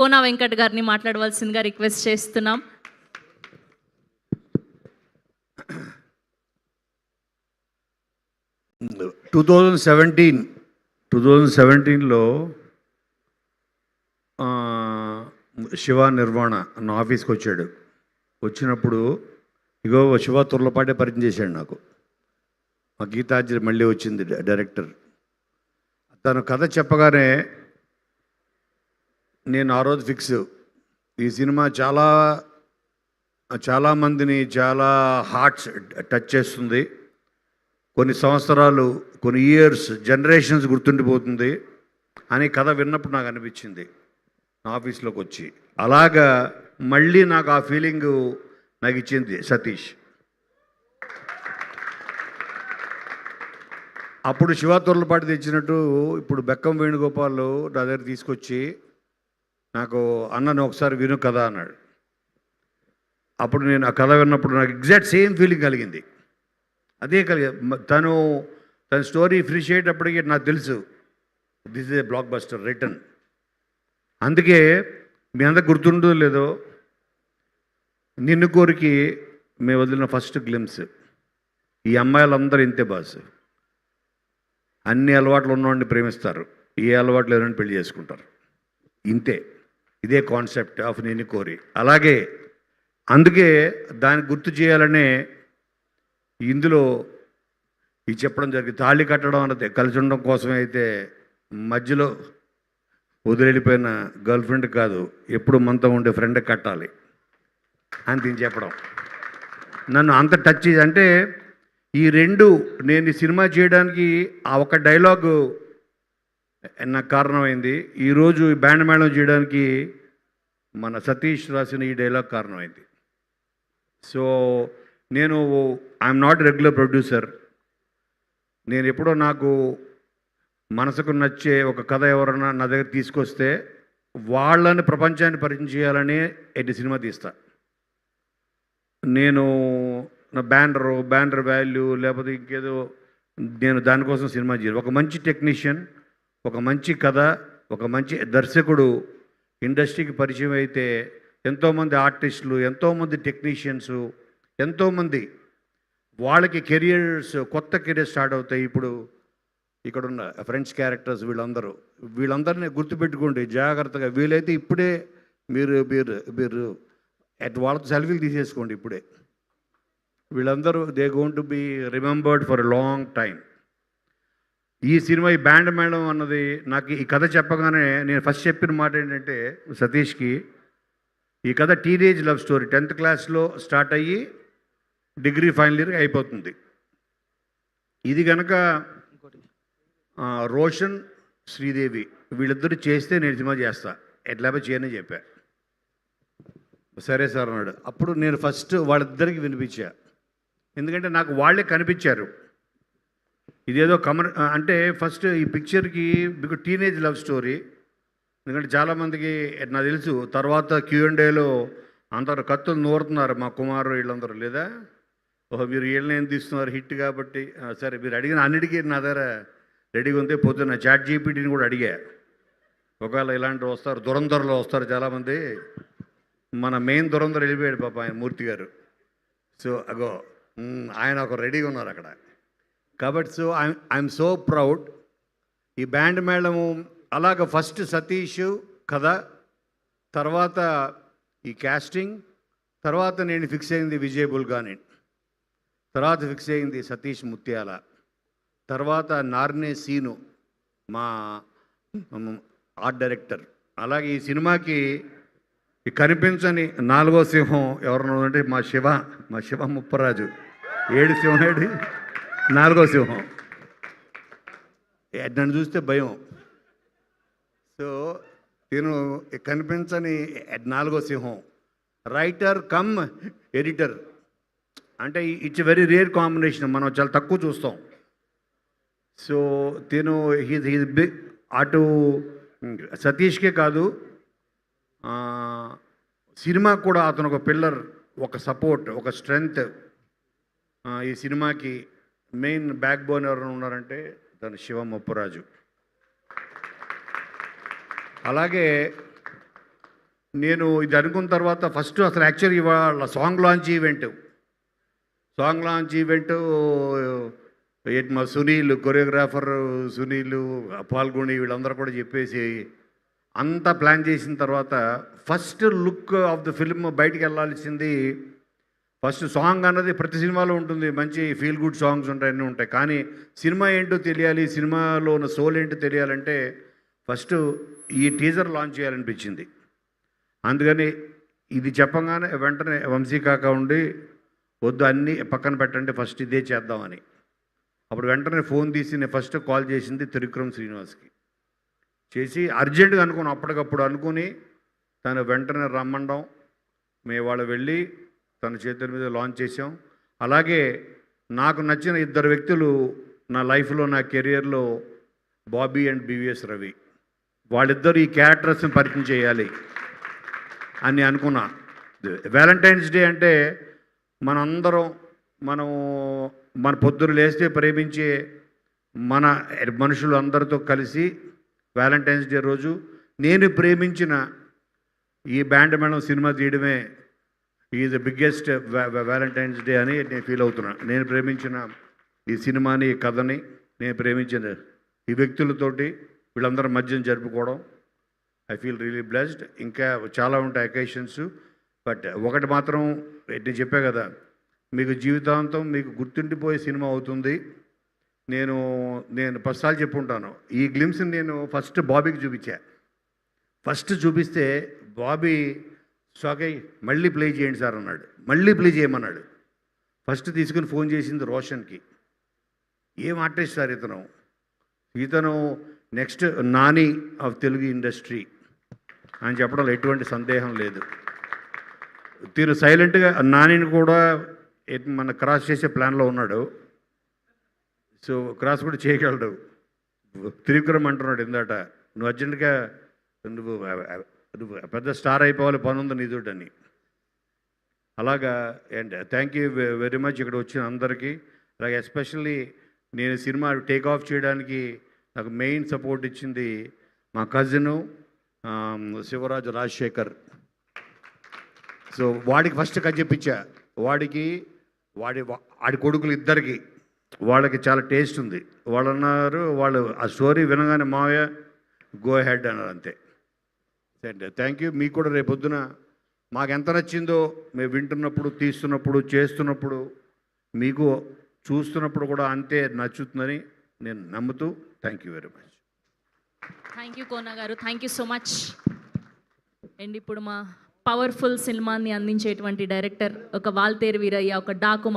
కోన వెంకట్ గారిని మాట్లాడవలసిందిగా రిక్వెస్ట్ చేస్తున్నాం. టూ 2017లో శివ నిర్వాణ నా ఆఫీస్కి వచ్చాడు. వచ్చినప్పుడు ఇగో శివ తుర్లపాటే పరిచయం చేశాడు నాకు. మా గీతాంజలి మళ్ళీ వచ్చింది డైరెక్టర్. తను కథ చెప్పగానే నేను ఆ రోజు ఫిక్స్, ఈ సినిమా చాలామందిని చాలా హార్ట్స్ టచ్ చేస్తుంది, కొన్ని సంవత్సరాలు, కొన్ని ఇయర్స్, జనరేషన్స్ గుర్తుండిపోతుంది అని కథ విన్నప్పుడు నాకు అనిపించింది నా ఆఫీస్లోకి వచ్చి. అలాగా మళ్ళీ నాకు ఆ ఫీలింగు నాకు ఇచ్చింది సతీష్. అప్పుడు శివ తొర్లపాటి తెచ్చినట్టు ఇప్పుడు బెక్కం వేణుగోపాల్ నా దగ్గర తీసుకొచ్చి నాకు అన్నను ఒకసారి విను కథ అన్నాడు. అప్పుడు నేను ఆ కథ విన్నప్పుడు నాకు ఎగ్జాక్ట్ సేమ్ ఫీలింగ్ కలిగింది. అదే తన స్టోరీ ఫినిష్ అయ్యేటప్పటికి నాకు తెలుసు this is a block buster return. అందుకే మీ అందరికి గుర్తుండో లేదో, నిన్ను కోరికి మేము వదిలిన ఫస్ట్ గ్లిమ్స్, ఈ అమ్మాయిలందరూ ఇంతే బాస్, అన్ని అలవాట్లు ఉన్నవాడిని ప్రేమిస్తారు, ఏ అలవాట్లు లేదని పెళ్లి చేసుకుంటారు, ఇంతే. ఇదే కాన్సెప్ట్ ఆఫ్ నిన్ను కోరి. అలాగే అందుకే దాన్ని గుర్తు చేయాలనే ఇందులో ఇది చెప్పడం జరిగింది. తాళి కట్టడం అన్నది కలిసి ఉండడం కోసమే, అయితే మధ్యలో వదిలిపోయిన గర్ల్ ఫ్రెండ్ కాదు, ఎప్పుడు మనతో ఉండే ఫ్రెండ్ కట్టాలి అని దీన్ని చెప్పడం నన్ను అంత టచ్ చేసి, అంటే ఈ రెండు నేను ఈ సినిమా చేయడానికి ఆ ఒక డైలాగు నాకు కారణమైంది. ఈరోజు ఈ బ్యాండ్ మేళం చేయడానికి మన సతీష్ రాసిన ఈ డైలాగ్ కారణమైంది. సో నేను ఐఎమ్ నాట్ రెగ్యులర్ ప్రొడ్యూసర్. నేను ఎప్పుడో నాకు మనసుకు నచ్చే ఒక కథ ఎవరన్నా నా దగ్గర తీసుకొస్తే వాళ్ళని ప్రపంచాన్ని పరిచయం చేయాలని ఎన్ని సినిమా తీస్తా. నేను నా బ్యానర్ వాల్యూ లేకపోతే ఇంకేదో, నేను దానికోసం సినిమా చేయాలి. ఒక మంచి టెక్నీషియన్, ఒక మంచి కథ, ఒక మంచి దర్శకుడు ఇండస్ట్రీకి పరిచయం అయితే ఎంతోమంది ఆర్టిస్టులు, ఎంతోమంది టెక్నీషియన్స్, ఎంతోమంది వాళ్ళకి కెరియర్స్, కొత్త కెరియర్ స్టార్ట్ అవుతాయి. ఇప్పుడు ఇక్కడున్న ఫ్రెండ్స్ క్యారెక్టర్స్ వీళ్ళందరినీ గుర్తుపెట్టుకోండి జాగ్రత్తగా. వీలైతే ఇప్పుడే మీరు మీరు మీరు వాళ్ళతో సెల్ఫీలు తీసేసుకోండి ఇప్పుడే. వీళ్ళందరూ they going to be remembered for a long time. ఈ సినిమా, ఈ బ్యాండ్ మేళం అన్నది నాకు ఈ కథ చెప్పగానే నేను ఫస్ట్ చెప్పిన మాట ఏంటంటే సతీష్కి, ఈ కథ టీనేజ్ లవ్ స్టోరీ, 10th క్లాస్లో స్టార్ట్ అయ్యి డిగ్రీ ఫైనల్ ఇయర్ అయిపోతుంది. ఇది కనుక రోషన్, శ్రీదేవి వీళ్ళిద్దరు చేస్తే నేను సినిమా చేస్తా, ఎట్లా చేయని చెప్పా. సరే సార్ అన్నాడు. అప్పుడు నేను ఫస్ట్ వాళ్ళిద్దరికి వినిపించా, ఎందుకంటే నాకు వాళ్ళే కనిపించారు. ఇదేదో అంటే ఫస్ట్ ఈ పిక్చర్కి మీకు టీనేజ్ లవ్ స్టోరీ, ఎందుకంటే చాలామందికి నాకు తెలుసు తర్వాత Q&Aలో అందరు కత్తులు నూరుతున్నారు, మా కుమారు వీళ్ళందరూ, లేదా ఓహో మీరు వీళ్ళని ఏం తీస్తున్నారు హిట్ కాబట్టి. సరే మీరు అడిగిన అన్నిటికీ నా దగ్గర రెడీగా ఉంది. పొద్దున్న ChatGPTని కూడా అడిగా, ఒకవేళ ఇలాంటివి వస్తారు, దురంధరలో వస్తారు చాలామంది. మన మెయిన్ దురంధర వెళ్ళిపోయాడు పాప ఆయన, మూర్తి గారు. సో అగో ఆయన ఒక రెడీగా ఉన్నారు అక్కడ. కాబట్టి సో ఐఎమ్ సో ప్రౌడ్. ఈ బ్యాండ్ మేళము అలాగ ఫస్ట్ సతీష్ కథ, తర్వాత ఈ క్యాస్టింగ్, తర్వాత నేను ఫిక్స్ అయింది విజయ్ బుల్గాని, తర్వాత ఫిక్స్ అయింది సతీష్ ముత్యాల, తర్వాత నార్నే సీను మా ఆర్ట్ డైరెక్టర్. అలాగే ఈ సినిమాకి ఈ కనిపించని 4వ సింహం ఎవరన్నా అంటే మా శివ ముప్పరాజు. 7 సింహం, 4వ సింహం. నన్ను చూస్తే భయం. సో నేను కనిపించని 4వ సింహం, రైటర్ కమ్ ఎడిటర్. అంటే ఇట్స్ వెరీ రేర్ కాంబినేషన్, మనం చాలా తక్కువ చూస్తాం. సో తిను హీజ్ బిగ్. అటు సతీష్కే కాదు, సినిమా కూడా అతను ఒక పిల్లర్, ఒక సపోర్ట్, ఒక స్ట్రెంగ్త్. ఈ సినిమాకి మెయిన్ బ్యాక్ బోన్ ఎవరైనా ఉన్నారంటే తను శివ ముప్పరాజు. అలాగే నేను ఇది అనుకున్న తర్వాత ఫస్ట్ అసలు యాక్చువల్లీ ఇవాళ సాంగ్ లాంచ్ ఈవెంట్ మా సునీల్ కొరియోగ్రాఫర్ సునీల్ పాల్గొని వీళ్ళందరూ కూడా చెప్పేసి అంతా ప్లాన్ చేసిన తర్వాత first look of the film బయటికి వెళ్ళాల్సింది ఫస్ట్ సాంగ్ అన్నది ప్రతి సినిమాలో ఉంటుంది, మంచి ఫీల్ గుడ్ సాంగ్స్ ఉంటాయి, అన్నీ ఉంటాయి. కానీ సినిమా ఏంటో తెలియాలి, సినిమాలో ఉన్న సోల్ ఏంటో తెలియాలంటే ఫస్ట్ ఈ టీజర్ లాంచ్ చేయాలనిపించింది. అందుకని ఇది చెప్పగానే వెంటనే వంశీ కాక ఉండి వద్దు అన్నీ పక్కన పెట్టండి, ఫస్ట్ ఇదే చేద్దామని. అప్పుడు వెంటనే ఫోన్ తీసి నేను ఫస్ట్ కాల్ చేసింది త్రివిక్రమ్ శ్రీనివాస్కి చేసి అర్జెంటుగా అప్పటికప్పుడు అనుకుని తను వెంటనే రమ్మండం, మేము వాళ్ళు వెళ్ళి తన చేతుల మీద లాంచ్ చేసాం. అలాగే నాకు నచ్చిన ఇద్దరు వ్యక్తులు నా లైఫ్లో, నా కెరియర్లో బాబీ అండ్ బివిఎస్ రవి, వాళ్ళిద్దరు ఈ క్యారెక్టర్స్ని పరిచయం చేయాలి అని అనుకున్నా. వ్యాలంటైన్స్ డే అంటే మనం పొద్దున లేస్తే ప్రేమించే మన మనుషులు అందరితో కలిసి వ్యాలంటైన్స్ డే రోజు నేను ప్రేమించిన ఈ బ్యాండ్ మేడం సినిమా తీయడమే is the biggest Valentine's day అని నేను ఫీల్ అవుతున్నా. నేను ప్రేమించిన ఈ సినిమాని, ఈ కథని, నేను ప్రేమించిన ఈ వ్యక్తులతోటి వీళ్ళందరి మధ్యన జరుపుకోవడం ఐ ఫీల్ రియలీ బ్లెస్డ్. ఇంకా చాలా ఉంటాయి అకేషన్స్, బట్ ఒకటి మాత్రం నేను చెప్పా కదా, మీకు జీవితాంతం మీకు గుర్తుండిపోయే సినిమా అవుతుంది. నేను పదిసార్లు చెప్పుంటాను, ఈ గ్లిమ్స్ని నేను ఫస్ట్ బాబీకి చూపిస్తే బాబీ షాక్ అయ్యి మళ్ళీ ప్లే చేయండి సార్ అన్నాడు. మళ్ళీ ప్లే చేయమన్నాడు. ఫస్ట్ తీసుకుని ఫోన్ చేసింది రోషన్కి, ఏం ఆర్టిస్ట్ సార్ ఇతను next Nani of Telugu industry అని చెప్పడంలో ఎటువంటి సందేహం లేదు. తీరు సైలెంట్గా నానిని కూడా మన క్రాస్ చేసే ప్లాన్లో ఉన్నాడు. సో క్రాస్ కూడా చేయగలడు. త్రివిక్రమ్ అంటున్నాడు ఇందాట, నువ్వు అర్జెంటుగా నువ్వు పెద్ద స్టార్ అయిపోవాలి, పని ఉంది నీతోటని. అలాగా. And thank you very much ఇక్కడ వచ్చిన అందరికీ. అలాగే ఎస్పెషల్లీ నేను సినిమా టేక్ ఆఫ్ చేయడానికి నాకు మెయిన్ సపోర్ట్ ఇచ్చింది మా కజిను శివరాజు రాజశేఖర్. సో వాడికి ఫస్ట్ కథ చెప్పించా. వాడి కొడుకులు ఇద్దరికి వాళ్ళకి చాలా టేస్ట్ ఉంది. వాళ్ళు అన్నారు, వాళ్ళు ఆ స్టోరీ వినగానే మావయ్య గో హెడ్ అన్నారు, అంతే. Thank you. మీకు కూడా రేపొద్దున మాకు ఎంత నచ్చిందో మేము వింటున్నప్పుడు, తీస్తున్నప్పుడు, చేస్తున్నప్పుడు, మీకు చూస్తున్నప్పుడు కూడా అంతే నచ్చుతుందని నేను నమ్ముతూ thank you very much. Thank you Kona garu, thank you so much. And ఇప్పుడు మా పవర్ఫుల్ సినిమాని అందించేటువంటి డైరెక్టర్ ఒక వాల్తేరు వీరయ్య, ఒక డాకు